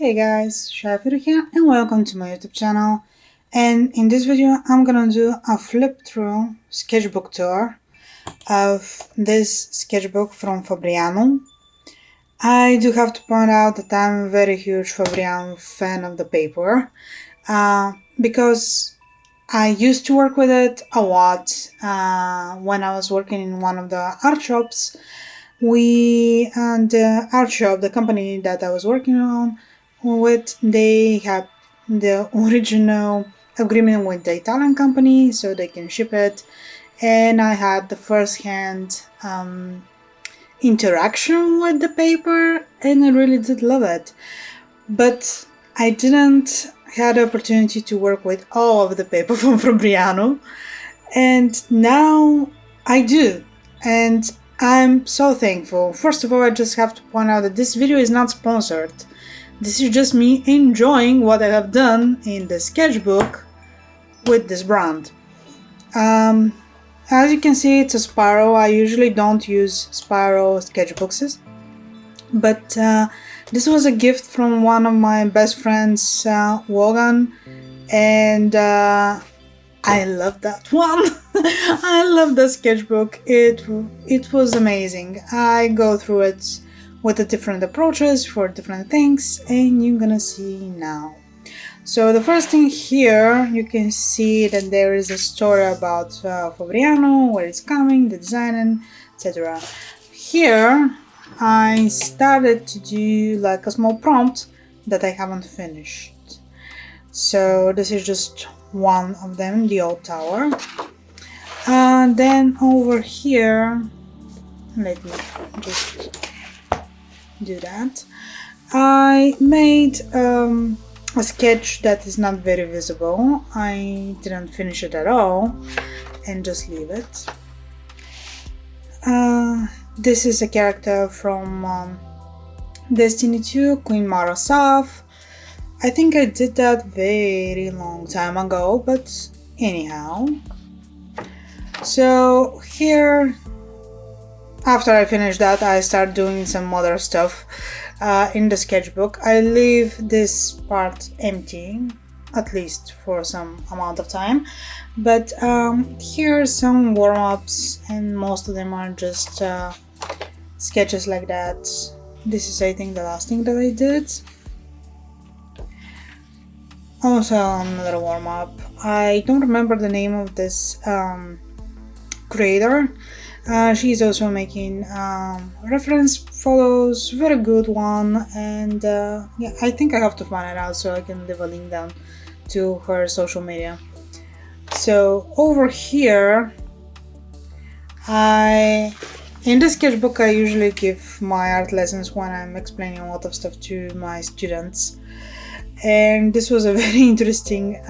Hey guys, Shaya here and welcome to my YouTube channel. And in this video I'm gonna do a flip through sketchbook tour of this sketchbook from Fabriano. I do have to point out that I'm a very huge Fabriano fan of the paper because I used to work with it a lot when I was working in one of the art shops. The art shop, the company that I was working on with, they had the original agreement with the Italian company so they can ship it, and I had the first-hand interaction with the paper and I really did love it. But I didn't had the opportunity to work with all of the paper from Fabriano, and now I do, and I'm so thankful. First of all, I just have to point out that this video is not sponsored. This is just me enjoying what I have done in the sketchbook with this brand. As you can see, it's a spiral. I usually don't use spiral sketchbooks, but this was a gift from one of my best friends, Logan, and I love that one. I love the sketchbook. It was amazing. I go through it with the different approaches for different things, and you're gonna see now. So the first thing here, you can see that there is a story about Fabriano, where it's coming, the design, etc. Here, I started to do like a small prompt that I haven't finished. So this is just one of them, the old tower. Then over here, let me just do that. I made a sketch that is not very visible. I didn't finish it at all and just leave it. This is a character from Destiny 2, Queen Mara Saf. I think I did that very long time ago, but anyhow. So here, after I finish that, I start doing some other stuff in the sketchbook. I leave this part empty, at least for some amount of time. But here are some warm-ups, and most of them are just sketches like that. This is, I think, the last thing that I did. Also another warm-up. I don't remember the name of this creator. She's also making reference photos, very good one, and yeah, I think I have to find it out so I can leave a link down to her social media. So over here, in the sketchbook I usually give my art lessons when I'm explaining a lot of stuff to my students, and this was a very interesting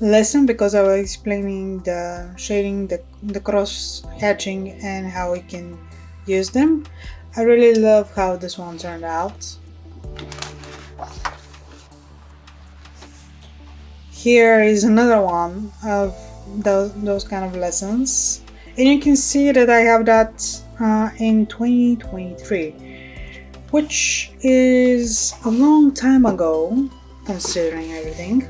lesson because I was explaining the shading, the cross hatching, and how we can use them. I really love how this one turned out. Here is another one of those kind of lessons, and you can see that I have that in 2023, which is a long time ago considering everything.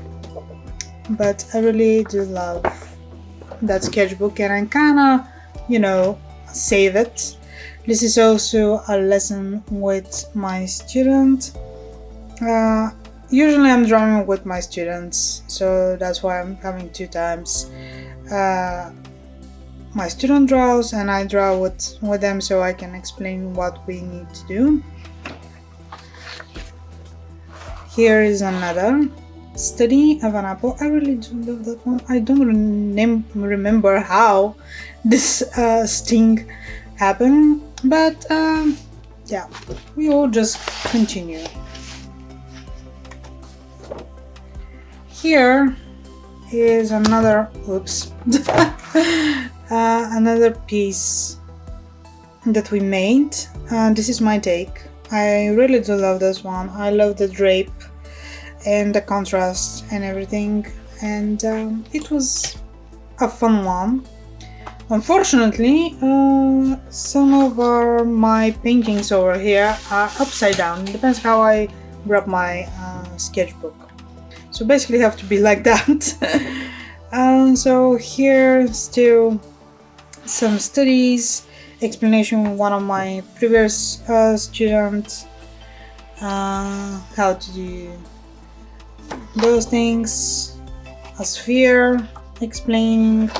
But I really do love that sketchbook, and I kinda, save it. This is also a lesson with my student. Usually I'm drawing with my students, so that's why I'm having two times. My student draws and I draw with them so I can explain what we need to do. Here is another study of an apple. I really do love that one. I don't remember how this sting happened, but yeah, we will just continue. Here is another another piece that we made. This is my take. I really do love this one. I love the drape and the contrast and everything, and it was a fun one. Unfortunately, some of my paintings over here are upside down. It depends how I grab my sketchbook. So basically have to be like that. So here still some studies, explanation of one of my previous students, how to do those things, a sphere, explaining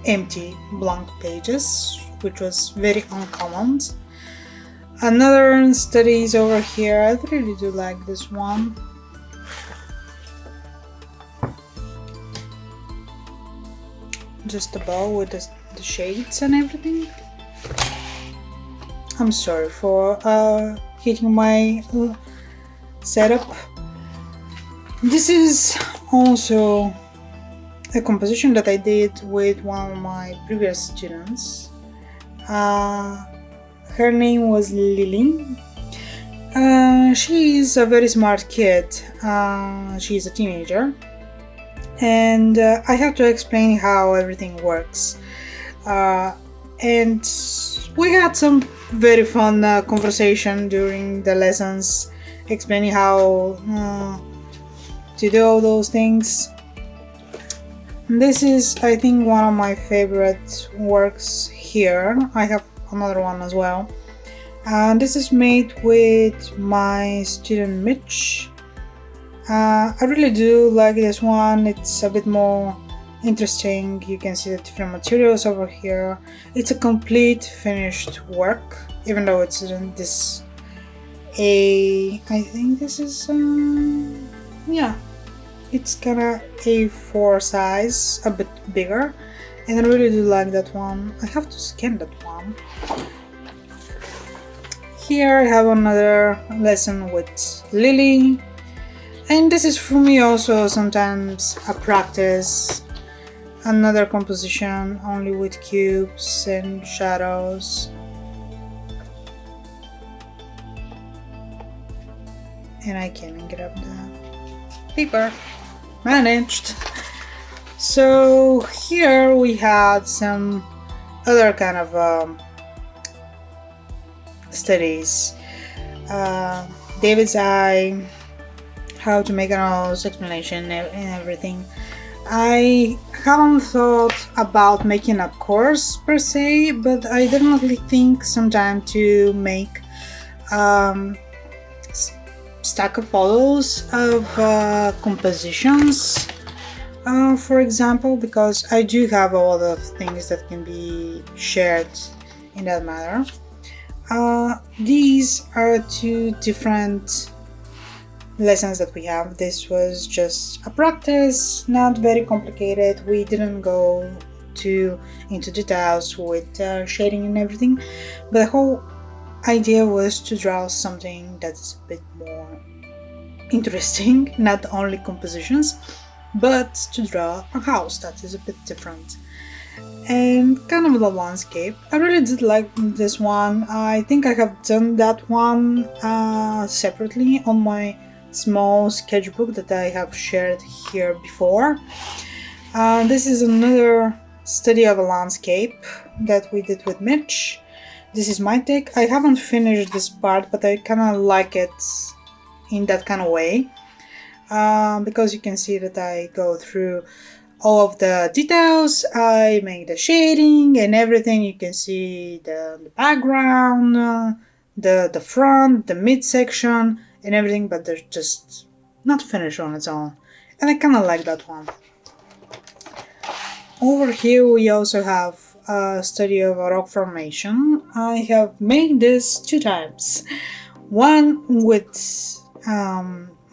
empty blank pages, which was very uncommon. Another studies over here, I really do like this one. Just above with the shades and everything. I'm sorry for hitting my setup. This is also a composition that I did with one of my previous students. Her name was Lily. She is a very smart kid. She is a teenager. And I have to explain how everything works. And we had some very fun conversation during the lessons, explaining how to do all those things. This is, I think, one of my favorite works here. I have another one as well. This is made with my student Mitch. I really do like this one. It's a bit more interesting. You can see the different materials over here. It's a complete finished work, even though it's in this I think this is yeah, it's kinda A4 size, a bit bigger, and I really do like that one. I have to scan that one. Here I have another lesson with Lily, and this is for me also sometimes a practice. Another composition only with cubes and shadows. And I can grab the paper. Managed. So here we had some other kind of studies. David's eye, how to make a nose, explanation and everything. I haven't thought about making a course per se, but I definitely think sometime to make stack of photos of compositions, for example, because I do have a lot of things that can be shared in that manner. These are two different lessons that we have. This was just a practice, not very complicated. We didn't go into details with shading and everything, but the whole idea was to draw something that is a bit more interesting, not only compositions, but to draw a house that is a bit different and kind of the landscape. I really did like this one. I think I have done that one separately on my small sketchbook that I have shared here before. This is another study of a landscape that we did with Mitch. This is my take. I haven't finished this part, but I kind of like it in that kind of way, because you can see that I go through all of the details. I make the shading and everything. You can see the background, the front, the midsection and everything, but they're just not finished on its own, and I kind of like that one. Over here we also have a study of a rock formation. I have made this 2 times. One with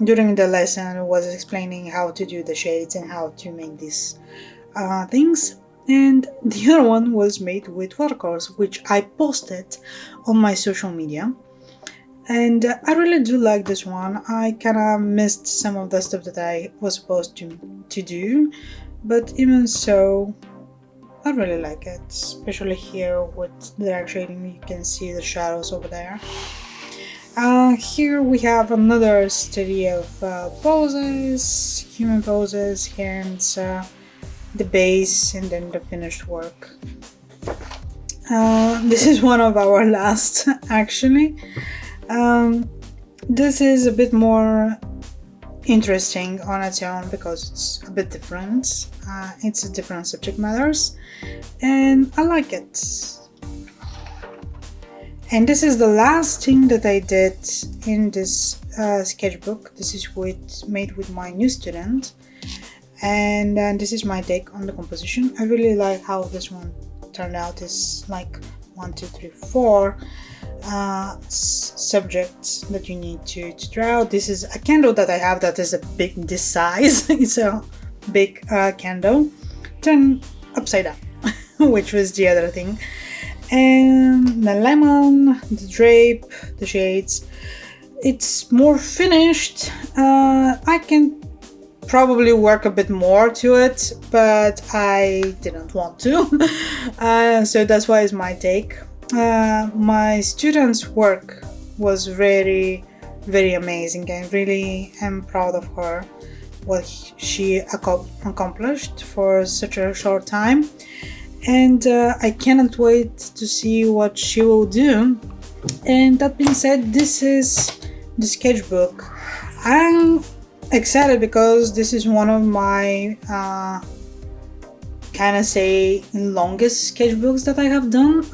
during the lesson was explaining how to do the shades and how to make these things, and the other one was made with watercolors, which I posted on my social media. And I really do like this one. I kinda missed some of the stuff that I was supposed to do, but even so, I really like it, especially here with the dark shading. You can see the shadows over there. Here we have another study of poses, human poses, hands, the base, and then the finished work. This is one of our last, actually. This is a bit more interesting on its own because it's a bit different. It's a different subject matters, and I like it. And this is the last thing that I did in this sketchbook. This is made with my new student, and this is my take on the composition. I really like how this one turned out. It's like 1, 2, 3, 4 subjects that you need to draw. This is a candle that I have that is this size. It's a big candle turned upside down, which was the other thing. And the lemon, the drape, the shades, it's more finished. I can probably work a bit more to it, but I didn't want to. So that's why it's my take. My student's work was very, very amazing. I really am proud of her, what she accomplished for such a short time. And I cannot wait to see what she will do. And that being said, this is the sketchbook. I'm excited because this is one of my longest sketchbooks that I have done,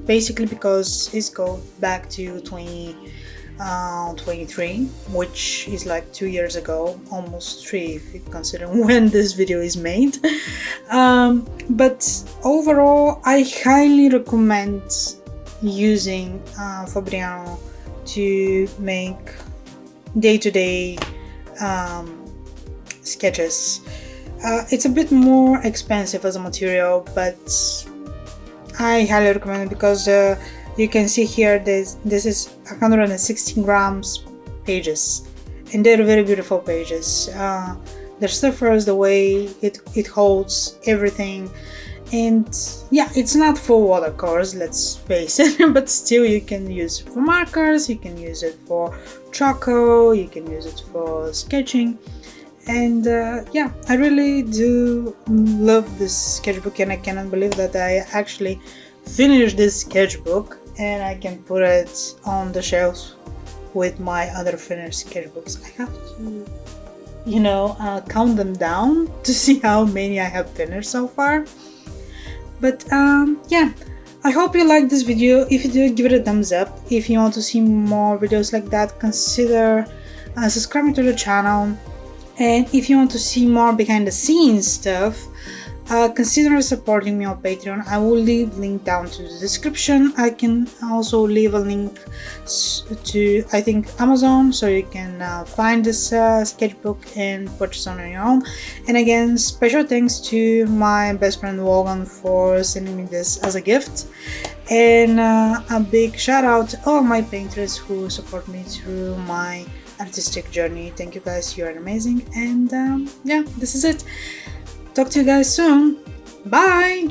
basically because it goes back to 2023, which is like 2 years ago, almost 3 if you consider when this video is made. But overall, I highly recommend using Fabriano to make day-to-day sketches. It's a bit more expensive as a material, but I highly recommend it because you can see here this is 116 grams pages, and they're very beautiful pages. The surface, the way it holds everything, and yeah, it's not for watercolors, let's face it, but still you can use it for markers, you can use it for charcoal, you can use it for sketching. And yeah, I really do love this sketchbook, and I cannot believe that I actually finished this sketchbook and I can put it on the shelves with my other finished sketchbooks. I have to, count them down to see how many I have finished so far. But yeah, I hope you liked this video. If you do, give it a thumbs up. If you want to see more videos like that, consider subscribing to the channel. And if you want to see more behind the scenes stuff, consider supporting me on Patreon. I will leave link down to the description. I can also leave a link to, I think, Amazon, so you can find this sketchbook and purchase on your own. And again, special thanks to my best friend Logan for sending me this as a gift. And a big shout out to all my painters who support me through my artistic journey. Thank you guys, you are amazing. And yeah, this is it. Talk to you guys soon. Bye.